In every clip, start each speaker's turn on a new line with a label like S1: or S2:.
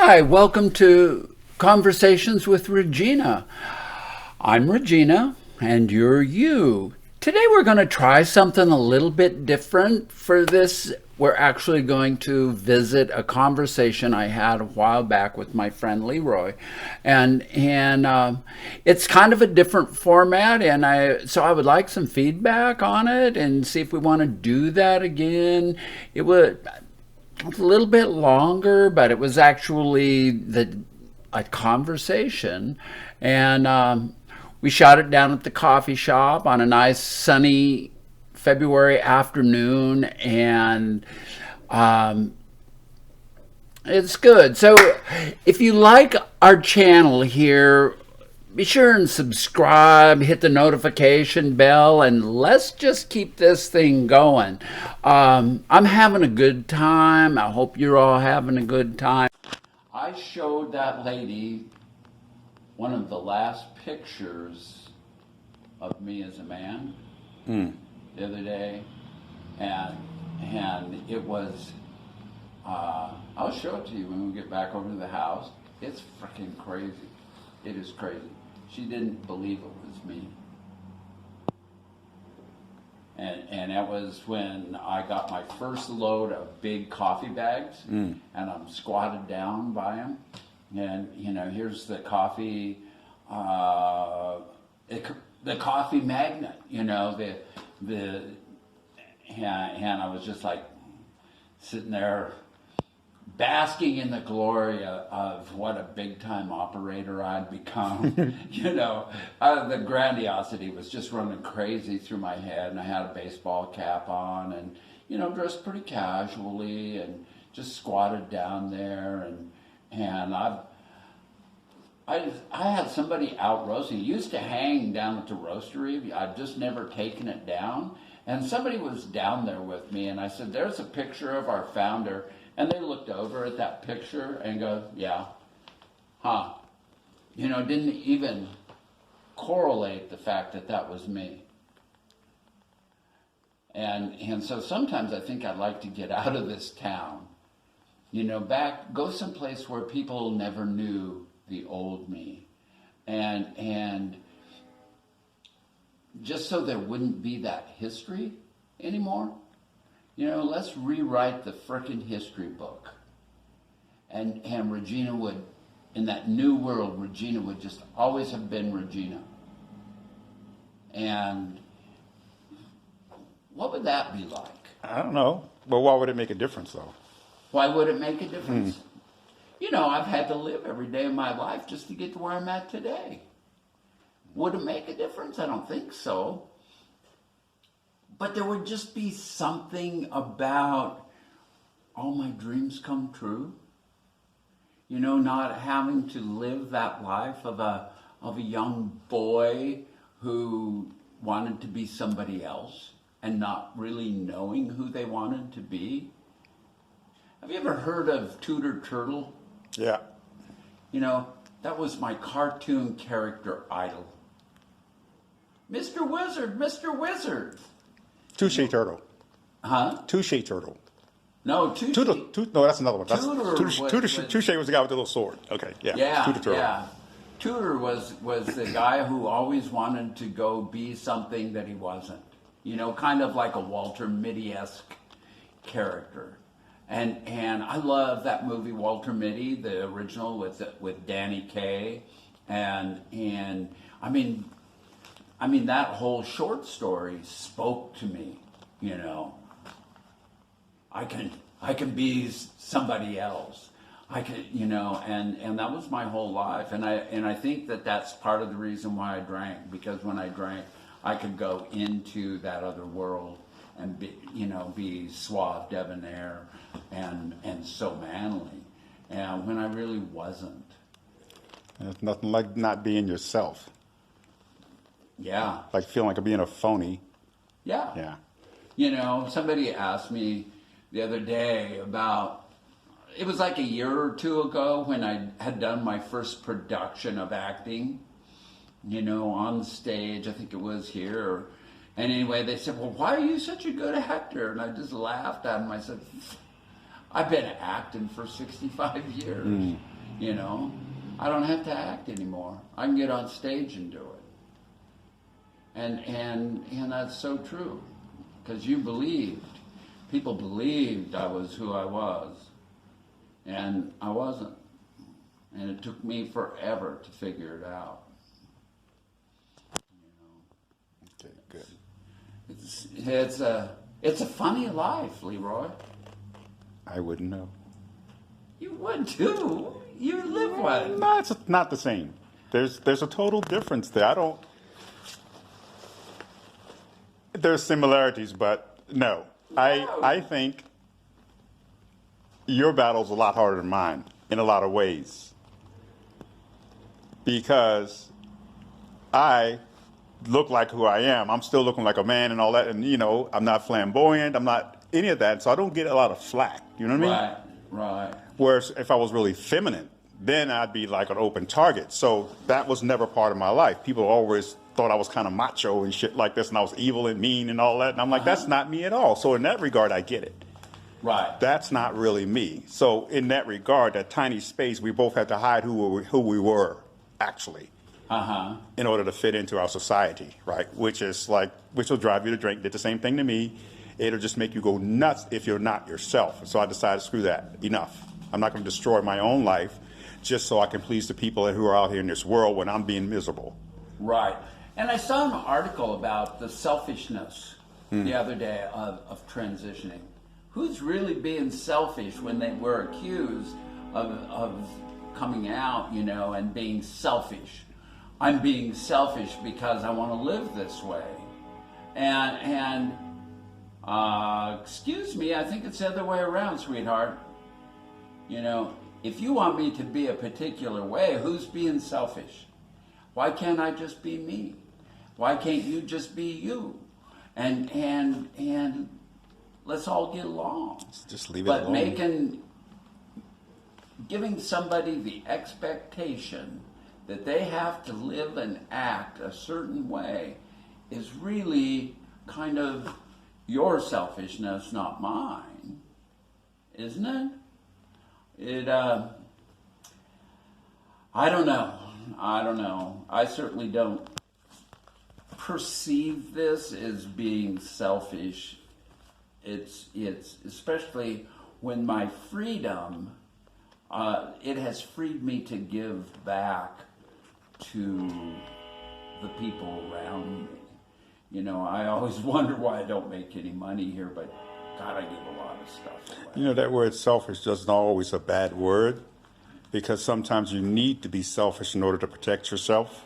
S1: Hi, welcome to Conversations with Regina. I'm Regina, and you're you. Today we're going to try something a little bit different for this. We're actually going to visit a conversation I had a while back with my friend Leroy, and it's kind of a different format, and I would like some feedback on it and see if we want to do that again. It would a little bit longer, but it was actually a conversation, and we shot it down at the coffee shop on a nice sunny February afternoon, and it's good. So, if you like our channel here, be sure and subscribe, hit the notification bell, and let's just keep this thing going. I'm having a good time. I hope you're all having a good time. I showed that lady one of the last pictures of me as a man the other day, and it was, I'll show it to you when we get back over to the house. It's freaking crazy. It is crazy. She didn't believe it was me. And that was when I got my first load of big coffee bags, and I'm squatted down by them. And, here's the coffee, the coffee magnet, and I was just like sitting there basking in the glory of what a big-time operator I'd become. The grandiosity was just running crazy through my head, and I had a baseball cap on and, dressed pretty casually and just squatted down there. And I had somebody out roasting. It used to hang down at the roastery. I'd just never taken it down. And somebody was down there with me, and I said, there's a picture of our founder. And they looked over at that picture and go, yeah, didn't even correlate the fact that that was me. And so sometimes I think I'd like to get out of this town, go someplace where people never knew the old me. And just so there wouldn't be that history anymore. Let's rewrite the frickin' history book. And Regina would, in that new world, Regina would just always have been Regina. And what would that be like?
S2: I don't know. But why would it make a difference, though?
S1: Why would it make a difference? I've had to live every day of my life just to get to where I'm at today. Would it make a difference? I don't think so. But there would just be something about all my dreams come true. Not having to live that life of a young boy who wanted to be somebody else and not really knowing who they wanted to be. Have you ever heard of Tudor Turtle?
S2: Yeah.
S1: That was my cartoon character idol. Mr. Wizard, Mr. Wizard.
S2: Touche Turtle.
S1: Huh?
S2: Touche Turtle.
S1: No, Touche.
S2: No, that's another one. Touche was the guy with the little sword. Okay, yeah. Tudor Turtle.
S1: Yeah. Tudor was the guy who always wanted to go be something that he wasn't. Kind of like a Walter Mitty-esque character. And I love that movie, Walter Mitty, the original with Danny Kaye. And I mean, that whole short story spoke to me, I can be somebody else. I can, and that was my whole life. And I think that that's part of the reason why I drank, because when I drank, I could go into that other world and be suave, debonair, and so manly. And when I really wasn't.
S2: There's nothing like not being yourself.
S1: Yeah.
S2: Like feeling like being a phony.
S1: Yeah. Yeah. Somebody asked me the other day about, it was like a year or two ago when I had done my first production of acting, on stage. I think it was here. And anyway, they said, well, why are you such a good actor? And I just laughed at them. I said, I've been acting for 65 years. You know, I don't have to act anymore. I can get on stage and do it. And that's so true, because you believed. People believed I was who I was, and I wasn't. And it took me forever to figure it out.
S2: Okay, good.
S1: It's a funny life, Leroy.
S2: I wouldn't know.
S1: You would too. You live one.
S2: No, it's not the same. There's a total difference there. There's similarities, but no. I think your battle's a lot harder than mine in a lot of ways. Because I look like who I am. I'm still looking like a man and all that. And, I'm not flamboyant. I'm not any of that. So I don't get a lot of flack. You know what I mean?
S1: Right.
S2: Whereas if I was really feminine, then I'd be like an open target. So that was never part of my life. People always thought I was kind of macho and shit like this, and I was evil and mean and all that. And I'm like, that's not me at all. So in that regard, I get it.
S1: Right.
S2: That's not really me. So in that regard, that tiny space, we both had to hide who we were, actually, in order to fit into our society, right? Which will drive you to drink. Did the same thing to me. It'll just make you go nuts if you're not yourself. So I decided, screw that, enough. I'm not going to destroy my own life just so I can please the people who are out here in this world when I'm being miserable.
S1: Right. And I saw an article about the selfishness the other day of transitioning. Who's really being selfish when they were accused of coming out, and being selfish? I'm being selfish because I want to live this way. And excuse me, I think it's the other way around, sweetheart. If you want me to be a particular way, who's being selfish? Why can't I just be me? Why can't you just be you? And let's all get along.
S2: Just leave it alone.
S1: But giving somebody the expectation that they have to live and act a certain way is really kind of your selfishness, not mine, isn't it? I don't know. I certainly don't perceive this as being selfish. It's especially when my freedom, it has freed me to give back to the people around me. I always wonder why I don't make any money here, but God, I give a lot of stuff away.
S2: That word selfish is not always a bad word, because sometimes you need to be selfish in order to protect yourself.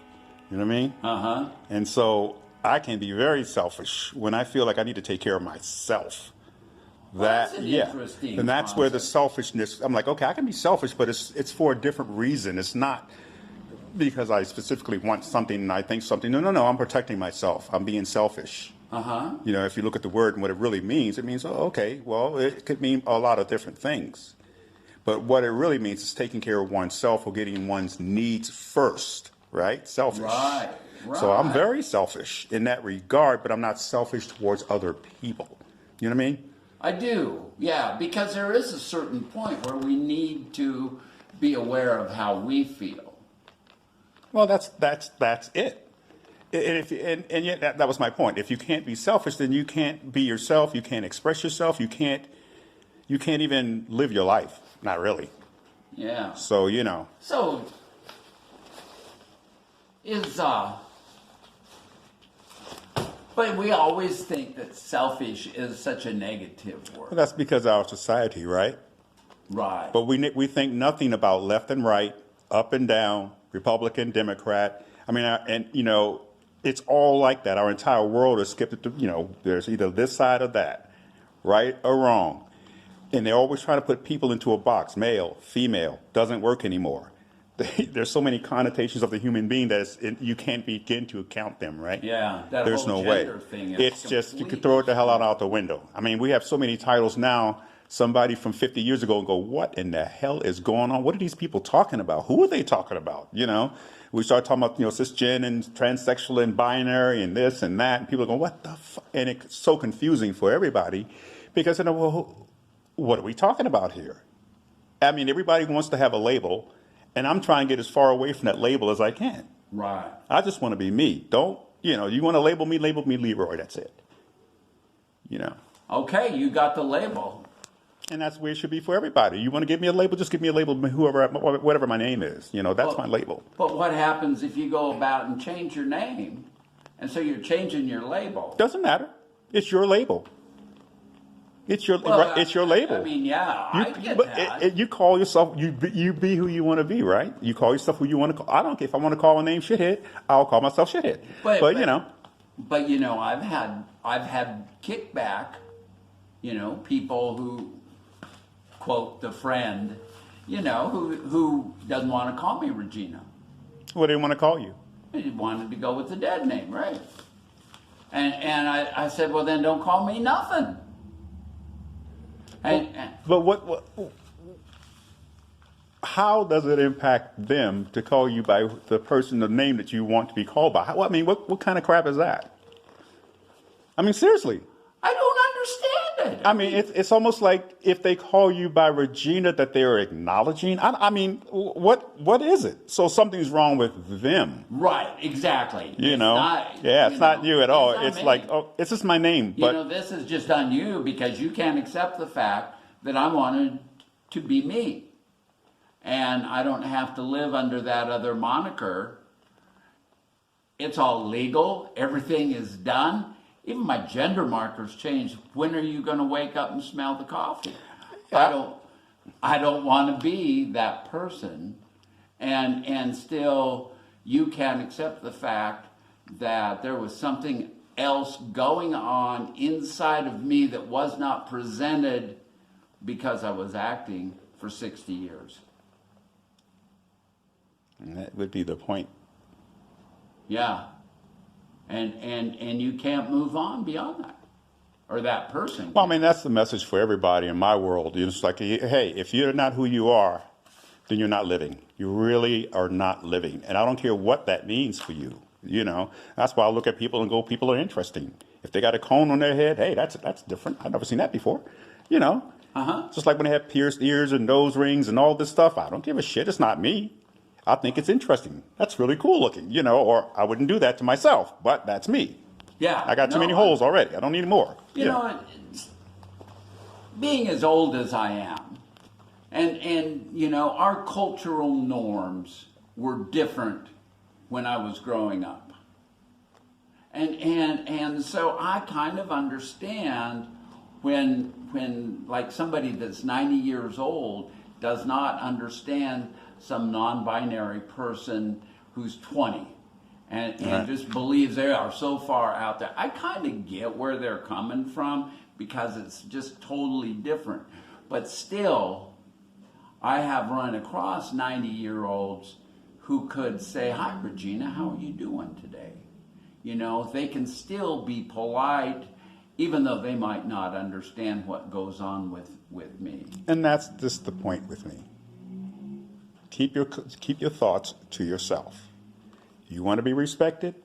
S2: You know what I mean? And so I can be very selfish when I feel like I need to take care of myself.
S1: That's an interesting
S2: and that's
S1: concept.
S2: Where the selfishness, I'm like, okay, I can be selfish, but it's for a different reason. It's not because I specifically want something and I think something. No, I'm protecting myself. I'm being selfish. If you look at the word and what it really means, it means, it could mean a lot of different things. But what it really means is taking care of oneself or getting one's needs first, right? Selfish.
S1: Right.
S2: So I'm very selfish in that regard, but I'm not selfish towards other people. You know what I mean?
S1: I do, yeah, because there is a certain point where we need to be aware of how we feel.
S2: Well, that's it. And yet that was my point. If you can't be selfish, then you can't be yourself. You can't express yourself. You can't even live your life. Not really.
S1: Yeah.
S2: So
S1: So is but we always think that selfish is such a negative word.
S2: Well, that's because of our society, right?
S1: Right.
S2: But we think nothing about left and right, up and down, Republican, Democrat. I mean, it's all like that. Our entire world is skipped to, there's either this side or that, right or wrong. And they're always trying to put people into a box, male, female, doesn't work anymore. There's so many connotations of the human being that you can't begin to count them, right?
S1: Yeah,
S2: there's no way.
S1: Thing
S2: it's just, you could throw it the hell out the window. I mean, we have so many titles now. Somebody from 50 years ago and go, what in the hell is going on? What are these people talking about? Who are they talking about? We start talking about, cisgen and transsexual and binary and this and that. And people are going, what the fuck? And it's so confusing for everybody because, well, what are we talking about here? I mean, everybody wants to have a label And I'm trying to get as far away from that label as I can.
S1: Right.
S2: I just want to be me. Don't, you want to label me Leroy. That's it.
S1: Okay, you got the label.
S2: And that's the way it should be for everybody. You want to give me a label, just give me a label, whatever my name is. That's my label.
S1: But what happens if you go about and change your name? And so you're changing your label.
S2: Doesn't matter. It's your label. It's your label.
S1: I mean, yeah, I get that.
S2: You call yourself, you be who you want to be, right? You call yourself who you want to call. I don't care if I want to call a name shithead, I'll call myself shithead. But I've had kickback, people who quote the friend, who doesn't want to call me Regina. What do they want to call you?
S1: He wanted to go with the dead name, right? And I said, well, then don't call me nothing.
S2: But how does it impact them to call you by the name that you want to be called by? What kind of crap is that? I mean, seriously.
S1: I don't understand it.
S2: I mean, it's almost like if they call you by Regina that they're acknowledging. I mean, what is it? So something's wrong with them.
S1: Right, exactly.
S2: It's not you at all. It's like, it's just my name. But
S1: this is just on you because you can't accept the fact that I wanted to be me. And I don't have to live under that other moniker. It's all legal. Everything is done. Even my gender markers changed. When are you going to wake up and smell the coffee? I don't want to be that person, and still you can't accept the fact that there was something else going on inside of me that was not presented because I was acting for 60 years.
S2: And that would be the point.
S1: Yeah. And you can't move on beyond that, or that person.
S2: Well, I mean, that's the message for everybody in my world. It's like, hey, if you're not who you are, then you're not living. You really are not living. And I don't care what that means for you. That's why I look at people and go, people are interesting. If they got a cone on their head, hey, that's different. I've never seen that before. Just like when they have pierced ears and nose rings and all this stuff. I don't give a shit. It's not me. I think it's interesting. That's really cool looking, or I wouldn't do that to myself, but that's me.
S1: Yeah.
S2: I got too many holes already. I don't need more.
S1: Being as old as I am, and our cultural norms were different when I was growing up. And so I kind of understand when like somebody that's 90 years old does not understand some non-binary person who's 20 and just believes they are so far out there. I kind of get where they're coming from because it's just totally different. But still, I have run across 90-year-olds who could say, hi, Regina, how are you doing today? They can still be polite even though they might not understand what goes on with me.
S2: And that's just the point with me. Keep your thoughts to yourself. You want to be respected,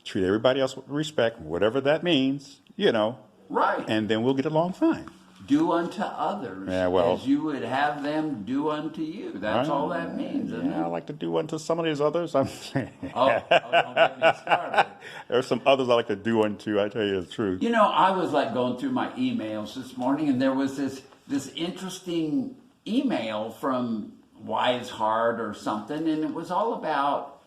S2: treat everybody else with respect, whatever that means,
S1: Right.
S2: And then we'll get along fine.
S1: Do unto others as you would have them do unto you. That's all that means, isn't it?
S2: I like to do unto some of these others.
S1: Don't get me started.
S2: There's some others I like to do unto, I tell you the truth.
S1: I was like going through my emails this morning, and there was this interesting email from Wise Heart or something, and it was all about,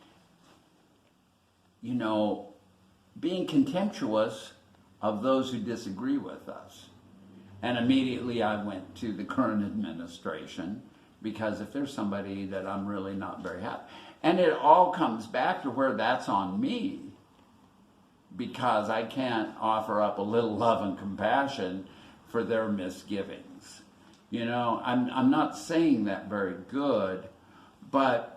S1: being contemptuous of those who disagree with us. And immediately I went to the current administration, because if there's somebody that I'm really not very happy, and it all comes back to where that's on me, because I can't offer up a little love and compassion for their misgivings. I'm not saying that very good, but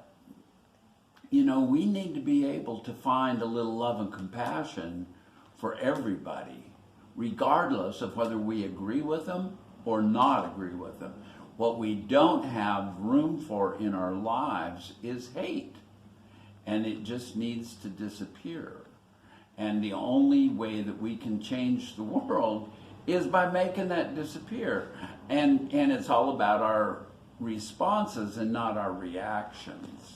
S1: we need to be able to find a little love and compassion for everybody, regardless of whether we agree with them or not agree with them. What we don't have room for in our lives is hate, and it just needs to disappear. And the only way that we can change the world is by making that disappear. And it's all about responses and not our reactions.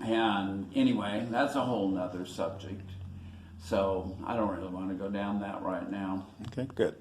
S1: And anyway, that's a whole nother subject. So I don't really want to go down that right now.
S2: Okay, good.